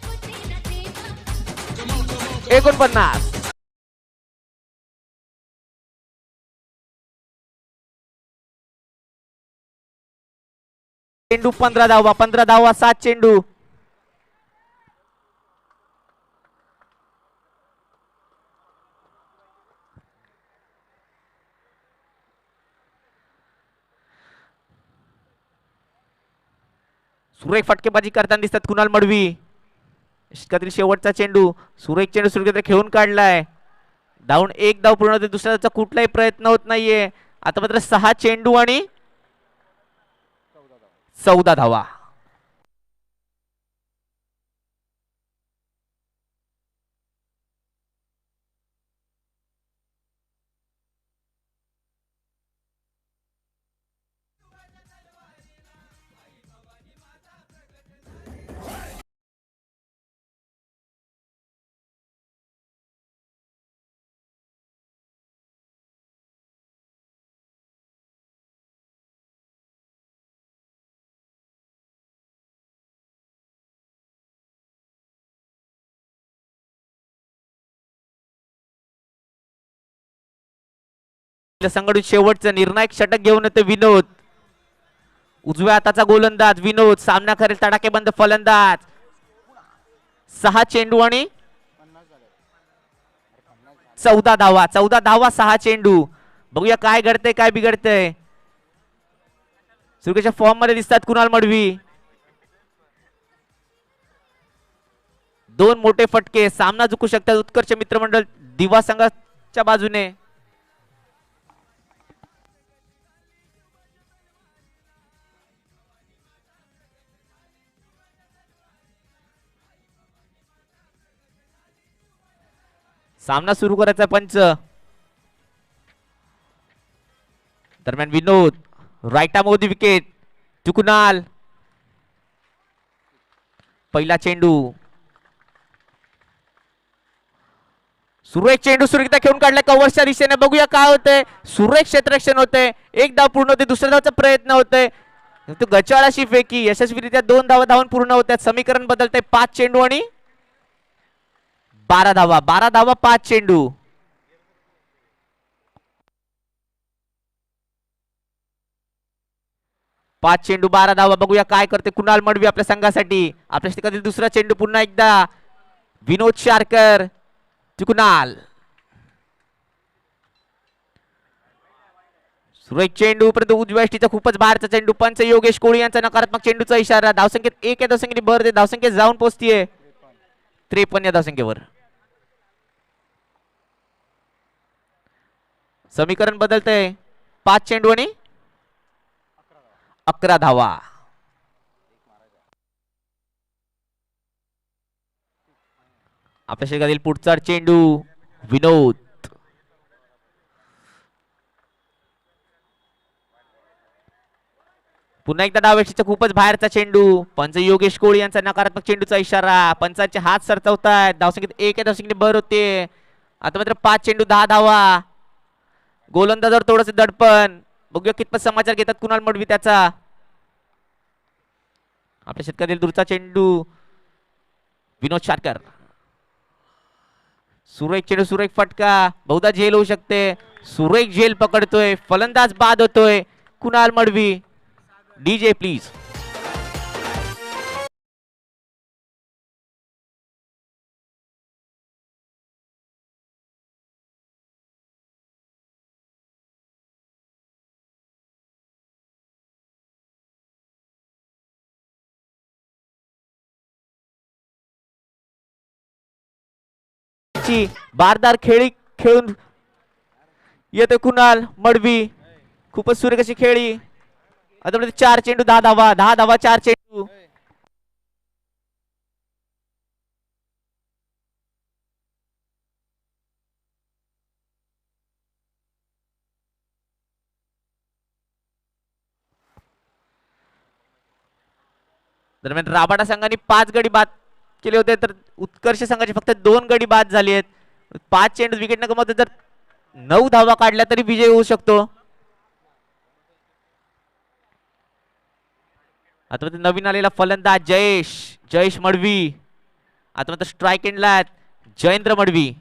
49. चेंडू 15 धावा. 15 धावा 7 चेंडू. सुरेख फटकेबाजी करताना दिसतात कुणाल मडवी. षटकातील शेवटचा चेंडू. सुरेख चेंडू सुरेख खेळून काढलाय. धावून 1 धाव पूर्ण होते. दुसऱ्या धावचा कुठलाही प्रयत्न होत नाहीये. आता मात्र 6 चेंडू आणि 14 धावा. संघटन शेवटचं निर्णायक षटक घेऊन येतो विनोद. उजव्या हाताचा गोलंदाज विनोद. सामना करेल तडाखेबंद फलंदाज. 6 चेंडू आणि 14 धावा. 14 धावा 6 चेंडू. बघूया काय घडतंय काय बिघडतंय. सुरुवातीच्या फॉर्म मध्ये दिसतात कुणाल मडवी. 2 मोठे फटके. सामना जिंकू शकतात उत्कर्ष मित्रमंडळ दिवा संघाच्या बाजूने. सामना सुरू करायचा पंच. दरम्यान विनोद राईटा मोदी विकेट. कुणाल पहिला चेंडू. सुरेख चेंडू सुरेखता खेळून काढला कव्हरच्या दिशेने. बघूया काय होतंय. सुरेख क्षेत्ररक्षण होतंय. 1 धाव पूर्ण होते. दुसऱ्या धावचा प्रयत्न होतोय. तो गचाळाशी फेकी. यशस्वीरित्या 2 धावा धावून पूर्ण होत्यात. समीकरण बदलतंय. 5 चेंडू आणि 12 धावा. 12 धावा 5 चेंडू. पाच चेंडू 12 धावा. बघूया काय करते कुणाल मडवी आपल्या संघासाठी. आपल्या षटकातील दुसरा चेंडू पुन्हा एकदा विनोद शारकर. कुणाल सुरेख चेंडू परंतु उजव्या यष्टीचा खूपच बाहेरचा चेंडू. पंच योगेश कोळी यांचा नकारात्मक चेंडूचा इशारा. धावसंख्येत 1 या धावसंख्येने भर दे. धावसंख्या जाऊन पोहोचतीये 53 या धावसंख्येवर. समीकरण बदलतंय. 5 चेंडू आणि 11 धावा. आपल्या षटकातील पुढचा चेंडू विनोद. पुन्हा एकदा डाव्या खूपच बाहेरचा चेंडू. पंच योगेश कोळी यांचा नकारात्मक चेंडूचा इशारा. पंचांचे हात सरचवतायत. धावसंख्येत 1 या धावसंख्येने भर होते. आता मात्र 5 चेंडू 10 धावा. गोलंदाजावर थोडस दडपण. बघूया कितपत समाचार घेतात कुणाल मडवी त्याचा. आपल्या षटकातील दूरचा चेंडू विनोद शारकर. सुरेख चेंडू सुरेख फटका. बहुधा झेल होऊ शकते. सुरेख झेल पकडतोय. फलंदाज बाद होतोय कुणाल मडवी. DJ please. संघाची बारदार खेळी खेळून येतोय कुणाल मडवी. खूपच सुरेख अशी खेळी. आता 4 चेंडू 10 धावा, 10 धावा 4 चेंडू. दरम्यान राबाडा संघाने 5 गडी बाद केले होते तर उत्कर्ष संघाचे फक्त 2 गडी बाद झाले आहेत. 5 चेंडू विकेट न गमावता जर 9 धावा काढल्या तरी विजय होऊ शकतो. आता नवीन आलेला फलंदाज जयेश मडवी. आता स्ट्राईक एंडला जयेंद्र मडवी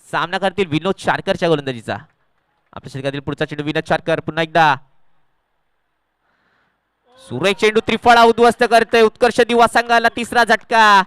सामना करतील विनोद शारकरच्या गोलंदाजीचा. आपल्या षटकातील पुढचा चेंडू विनोद शारकर पुन्हा एकदा. सुरेख चेंडू त्रिफळा उद्ध्वस्त करतोय उत्कर्ष दिवा संघाला तिसरा झटका.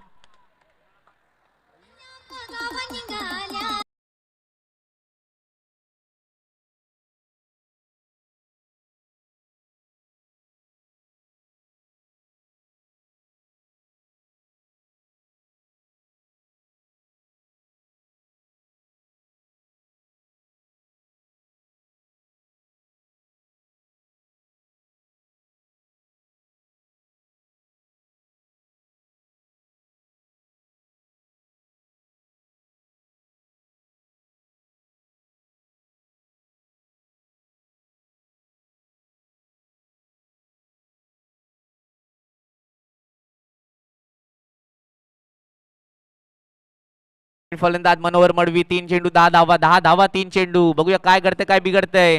फलंदाज मनोहर मडवी 3 चेंडू 10 धावा, 10 धावा 3 चेंडू. बघूया काय घडतंय काय बिघडतंय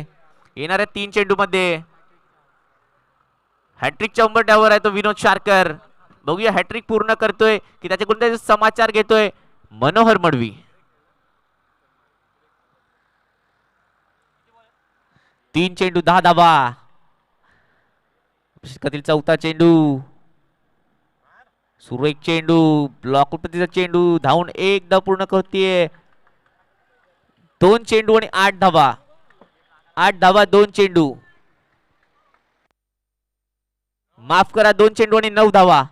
येणाऱ्या 3 चेंडू मध्ये. हॅट्रिकच्या उंबरठ्यावर आहे तो विनोद शारकर. बघूया हॅट्रिक पूर्ण करतोय की त्याचे कोणते समाचार घेतोय मनोहर मडवी. 3 चेंडू 10 धावा. षटकातील चौथा चेंडू. सुरेख चेंडू ब्लॉक पद्धतीचा चेंडू धावून 1 धाव पूर्ण करतेय. 2 चेंडू आणि 8 धावा. 8 धावा 2 चेंडू. माफ करा 2 चेंडू आणि 9 धावा.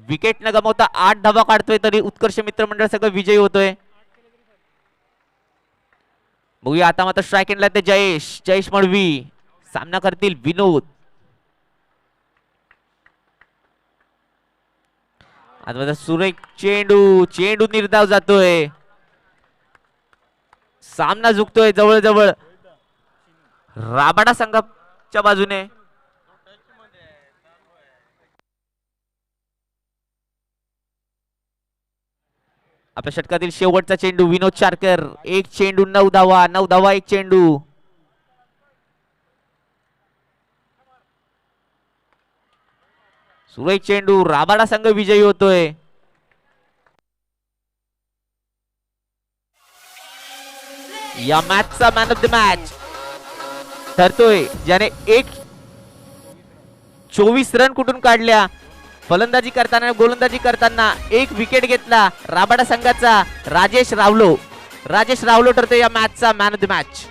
विकेट न गमावता 8 धावा काढतोय तरी उत्कर्ष मित्र मंडळ सगळं विजयी होतोय. बघूया आता मात्र स्ट्राईक एंडला ते जयेश मडवी सामना करतील विनोद. आता सुरेख चेंडू निर्धाव जातोय. सामना झुकतोय जवळ राबाडा संघाच्या बाजूने. आपल्या षटकातील शेवटचा चेंडू विनोद शारकर. 1 चेंडू 9 धावा, 9 धावा 1 चेंडू. सुरेख चेंडू राबाडा संघ विजयी होतोय. या मॅचचा मॅन ऑफ द मॅच ठरतोय ज्याने 24 रन कुठून काढल्या. फलंदाजी करताना गोलंदाजी करताना 1 विकेट घेतला राबाडा संघाचा राजेश रावलो ठरतोय या मॅचचा मॅन ऑफ द मॅच.